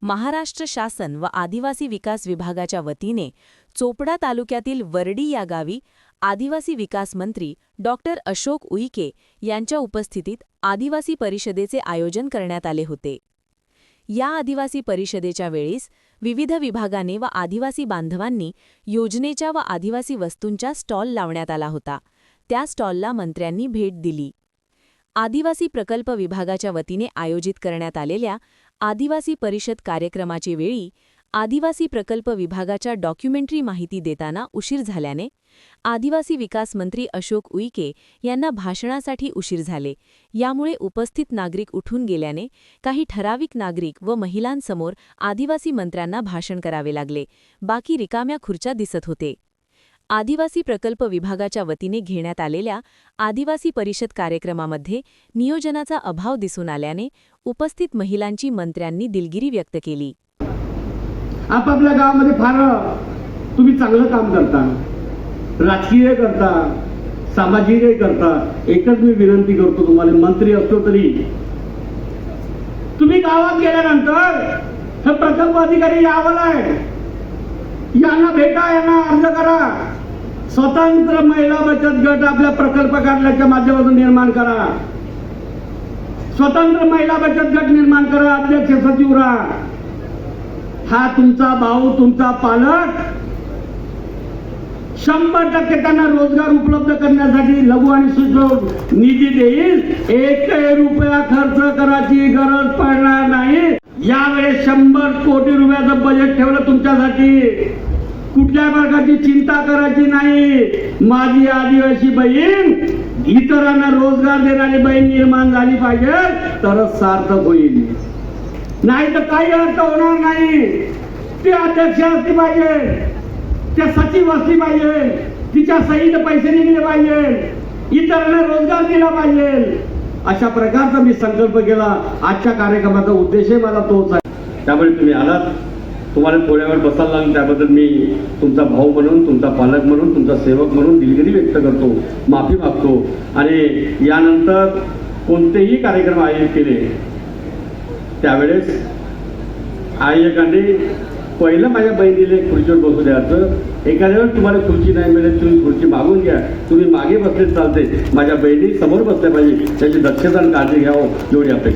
महाराष्ट्र शासन व आदिवासी विकास विभागाच्या वतीने चोपडा तालुक्यातील वरडी या गावी आदिवासी विकास मंत्री डॉक्टर अशोक उईके यांच्या उपस्थितीत आदिवासी परिषदेचे आयोजन करण्यात आले होते। या आदिवासी परिषदेच्या वेळीस विविध विभागाने व आदिवासी बांधवांनी योजनेच्या व आदिवासी वस्तूंच्या स्टॉल लावण्यात आला होता। त्या स्टॉलला मंत्र्यांनी भेट दिली। आदिवासी प्रकल्प विभागाच्या वतीने आयोजित करण्यात आलेल्या आदिवासी परिषद कार्यक्रमाची वेळी आदिवासी प्रकल्प विभागाच्या डॉक्युमेंटरी माहिती देताना उशीर झाल्याने आदिवासी विकास मंत्री अशोक उईके यांना भाषणासाठी उशीर झाले। यामुळे उपस्थित नागरिक उठून गेल्याने काही ठराविक नागरिक व महिलांसमोर आदिवासी मंत्र्यांना भाषण करावे लागले। बाकी रिकाम्या खुर्च्या दिसत होते। आदिवासी प्रकल्प विभागाच्या वतीने घेण्यात आलेल्या आदिवासी परिषद कार्यक्रमामध्ये नियोजनाचा अभाव दिसून आल्याने उपस्थित महिलांची मंत्र्यांनी दिलगिरी व्यक्त केली। आपापल्या गावामध्ये फार तुम्ही चांगलं काम करता, राजकीय करता, सामाजिक करता। एकच मी विनंती करतो तुम्हाला, मंत्री असतो तरी तुम्ही गावात गेल्यानंतर हे प्रकल्प अधिकारी यावं आहे, यांना भेटा, यांना अर्ज करा। स्वतंत्र महिला बचत गट आपल्या प्रकल्प कार्यालयाच्या माध्यमातून निर्माण करा। स्वतंत्र महिला बचत गट निर्माण करा, अध्यक्ष सचिव राहा। हा तुमचा भाऊ, तुमचा पालक 100% त्यांना रोजगार उपलब्ध करण्यासाठी लघु आणि सूक्ष्म निधी देईल। 1 रुपया खर्च करायची गरज पडणार नाही। यावेळेस 100 कोटी रुपयाचं बजेट ठेवलं तुमच्यासाठी। कुठल्या प्रकारची चिंता करायची नाही। माझी आदिवासी बहीण, इतरांना रोजगार देणारी बहीण निर्माण झाली पाहिजे, तरच सार्थक होईल, नाही तर काही अर्थ होणार नाही। ती अध्यक्ष असली पाहिजे, त्या सचिव असली पाहिजे, तिच्या सहीने पैसे निघले पाहिजे, इतरांना रोजगार दिला पाहिजे। अशा प्रकारचा मी संकल्प केला। आजच्या कार्यक्रमाचा उद्देशही मला तोच आहे। त्यामुळे तुम्ही आलात, तुम्हाला थोड्या वेळ बसायला लागलं, त्याबद्दल मी तुमचा भाऊ म्हणून, तुमचा पालक म्हणून, तुमचा सेवक म्हणून दिलगिरी व्यक्त करतो, माफी मागतो। आणि यानंतर कोणतेही कार्यक्रम आयोजित केले त्यावेळेस आयोजकांनी पहिलं माझ्या बहिणीला खुर्चीवर बसू द्यायचं। एखाद्या वेळेस तुम्हाला खुर्ची नाही मिळेल, तुम्ही खुर्ची मागून घ्या, तुम्ही मागे बसले चालते, माझ्या बहिणी समोर बसल्या पाहिजे, त्याची दक्षता आणि काळजी घ्यावं, एवढी अपेक्षा।